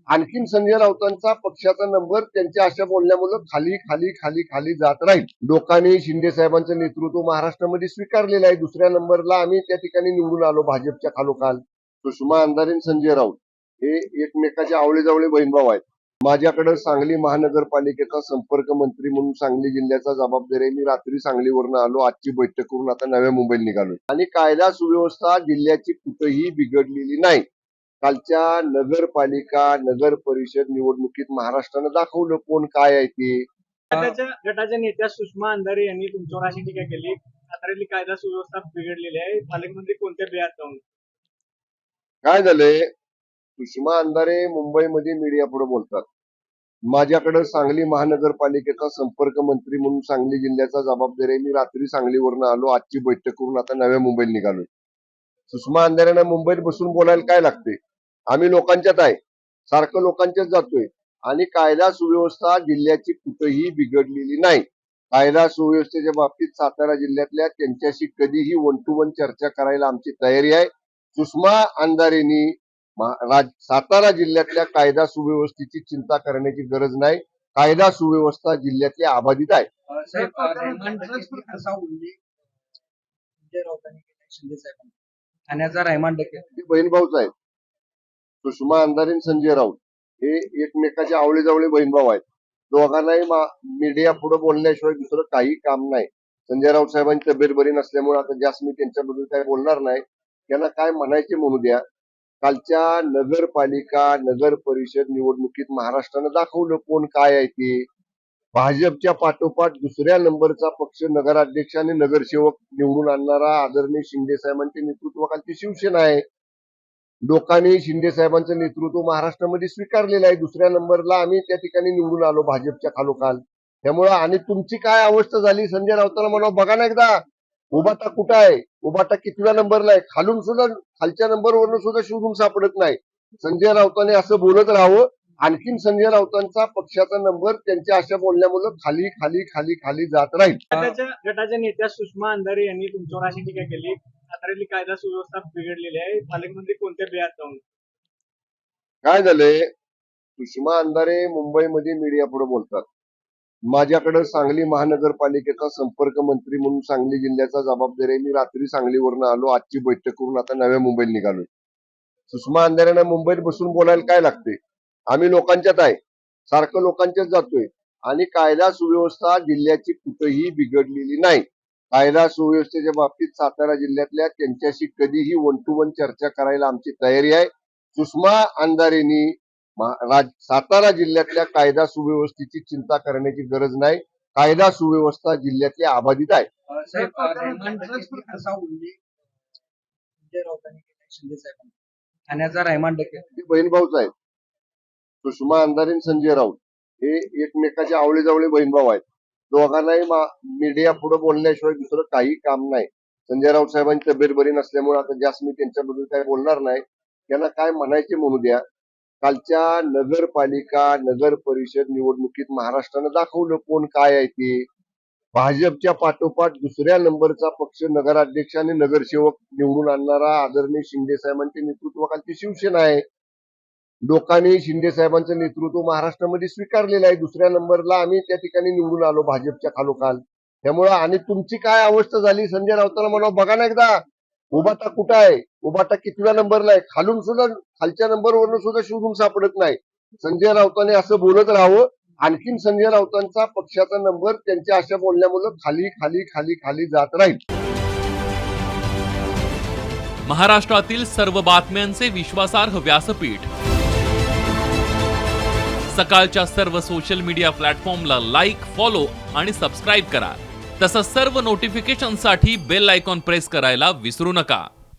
आणखीन संजय राऊतांचा पक्षाचा नंबर त्यांच्या अशा बोलण्यामुळे खाली खाली खाली खाली जात राहील. लोकांनी शिंदे साहेबांचं नेतृत्व महाराष्ट्रामध्ये स्वीकारलेलं आहे. दुसऱ्या नंबरला आम्ही त्या ठिकाणी निवडून आलो भाजपच्या खालोखाल. सुषमा अंधारे आणि संजय राऊत हे एकमेकाचे आवळे बहीण भाऊ आहेत. माझ्याकडे सांगली महानगरपालिकेचा संपर्क मंत्री म्हणून सांगली जिल्ह्याचा जबाबदारी आहे. मी रात्री सांगलीवरून आलो, आजची बैठक करून आता नव्या मुंबईला निघालो आणि कायदा सुव्यवस्था जिल्ह्याची कुठेही बिघडलेली नाही. कालच्या नगरपालिका नगर परिषद निवडणुकीत महाराष्ट्रानं दाखवलं कोण काय आहे ते. गटाच्या नेत्या सुषमा अंधारे यांनी तुमच्यावर अशी टीका केली, साताऱ्यातली कायदा सुव्यवस्था बिघडलेली आहे, पालकमंत्री कोणत्या बियात जाऊन. काय झालंय, सुषमा अंधारे मुंबईमध्ये मीडिया पुढे बोलतात. माझ्याकडे सांगली महानगरपालिकेचा संपर्क मंत्री म्हणून सांगली जिल्ह्याचा जबाबदारी आहे. मी रात्री सांगलीवरून आलो, आजची बैठक करून आता नव्या मुंबईला निघालो. सुषमा अंधारेंना मुंबईत बसून बोलायला काय लागते? आम्ही लोकांच्यात आहे, सारखं लोकांच्याच जातोय आणि कायदा सुव्यवस्था जिल्ह्याची कुठेही बिघडलेली नाही. कायदा सुव्यवस्थेच्या बाबतीत सातारा जिल्ह्यातल्या त्यांच्याशी कधीही वन टू वन चर्चा करायला आमची तयारी आहे. सुषमा अंधारेंनी सातारा जिल्ह्यातल्या कायदा सुव्यवस्थेची चिंता करण्याची गरज नाही. कायदा सुव्यवस्था जिल्ह्यातली अबाधित आहे. ठाण्याचा रहमान डके बहीण भाऊच आहेत. सुषमा अंधारे आणि संजय राऊत हे एकमेकाचे आवळे बहीण भाऊ आहेत. दोघांनाही मीडिया पुढे बोलण्याशिवाय दुसरं काही काम नाही. संजय राऊत साहेबांची तब्येत बरी नसल्यामुळे आता जास्त मी त्यांच्याबद्दल काही बोलणार नाही. त्यांना काय म्हणायचे म्हणू द्या. कालच्या नगरपालिका नगर परिषद निवडणुकीत महाराष्ट्रानं दाखवलं कोण काय आहे ते. भाजपच्या पाठोपाठ दुसऱ्या नंबरचा पक्ष नगराध्यक्ष आणि नगरसेवक निवडून आणणारा आदरणीय शिंदे साहेबांच्या नेतृत्वाखालची शिवसेना आहे. लोकांनी शिंदे साहेबांचं नेतृत्व महाराष्ट्रामध्ये स्वीकारलेलं आहे. दुसऱ्या नंबरला आम्ही त्या ठिकाणी निवडून आलो भाजपच्या खालोखाल. त्यामुळं आणि तुमची काय अवस्था झाली, संजय राऊतांना म्हणा बघा ना एकदा, उबाटा कुठं आहे, उबाटा कितव्या नंबरला आहे, खालून सुद्धा खालच्या नंबरवरून सुद्धा शोधून सापडत नाही. संजय राऊतांनी असं बोलत राहावं. आणखीन संजय राऊतांचा पक्षाचा नंबर त्यांच्या अशा बोलण्यामुळे खाली खाली खाली खाली जात राहील. गटाच्या नेत्या सुषमा अंधारे यांनी तुमच्यावर अशी टीका केली, साताऱ्यातली कायदा सुव्यवस्था बिघडलेली आहे, पालकमंत्री कोणत्या बियात जाऊन. काय झालंय, सुषमा अंधारे मुंबईमध्ये मीडिया पुढे बोलतात. माझ्याकडे सांगली महानगरपालिकेचा संपर्क मंत्री म्हणून सांगली जिल्ह्याचा जबाबदारी आहे. मी रात्री सांगलीवरून आलो, आजची बैठक करून आता नव्या मुंबईला निघालो. सुषमा अंधारेंना मुंबईत बसून बोलायला काय लागते? आम्ही लोकांच्यात आहे, सारखं लोकांच्याच जातोय आणि कायदा सुव्यवस्था जिल्ह्याची कुठेही बिघडलेली नाही. कायदा सुव्यवस्थेच्या बाबतीत सातारा जिल्ह्यातल्या त्यांच्याशी कधीही वन टू वन चर्चा करायला आमची तयारी आहे. सुषमा अंधारेंनी सातारा जिल्ह्यातल्या कायदा सुव्यवस्थेची चिंता करण्याची गरज नाही. कायदा सुव्यवस्था जिल्ह्यातली अबाधित आहे. ठाण्याचा रहमान डके बहीण भाऊच आहेत. सुषमा अंधारे आणि संजय राऊत हे एकमेकाचे आवळे बहीण भाऊ आहेत. दोघांनाही मीडिया पुढे बोलण्याशिवाय दुसरं काही काम नाही. संजय राऊत साहेबांची तब्येत बरी नसल्यामुळे आता जास्त मी त्यांच्याबद्दल काही बोलणार नाही. त्यांना काय म्हणायचे म्हणू द्या. कालच्या नगरपालिका नगर परिषद निवडणुकीत महाराष्ट्रानं दाखवलं कोण काय आहे ते. भाजपच्या पाठोपाठ दुसऱ्या नंबरचा पक्ष नगराध्यक्ष आणि नगरसेवक निवडून आणणारा आदरणीय शिंदे साहेबांच्या नेतृत्वाखालची शिवसेना आहे. लोकांनी शिंदे साहेबांचं नेतृत्व महाराष्ट्रामध्ये स्वीकारलेलं आहे. दुसऱ्या नंबरला आम्ही त्या ठिकाणी निवडून आलो भाजपच्या खालोखाल. त्यामुळं आणि तुमची काय अवस्था झाली, संजय राऊतांना म्हणा बघा ना एकदा, उबाटा कुठं आहे, उबाटा कितव्या नंबरला आहे, खालून सुद्धा खालच्या नंबरवरून सुद्धा शोधून सापडत नाही. संजय राऊतांनी असं बोलत राहावं. आणखीन संजय राऊतांचा पक्षाचा नंबर त्यांच्या अशा बोलण्यामुळे खाली खाली खाली खाली जात राहील. महाराष्ट्रातील सर्व बातम्यांचे विश्वासार्ह व्यासपीठ. सकाळच्या सर्व सोशल मीडिया प्लॅटफॉर्मला लाईक, फॉलो आणि सबस्क्राईब करा. तसंच सर्व नोटिफिकेशनसाठी बेल आयकॉन प्रेस करायला विसरू नका.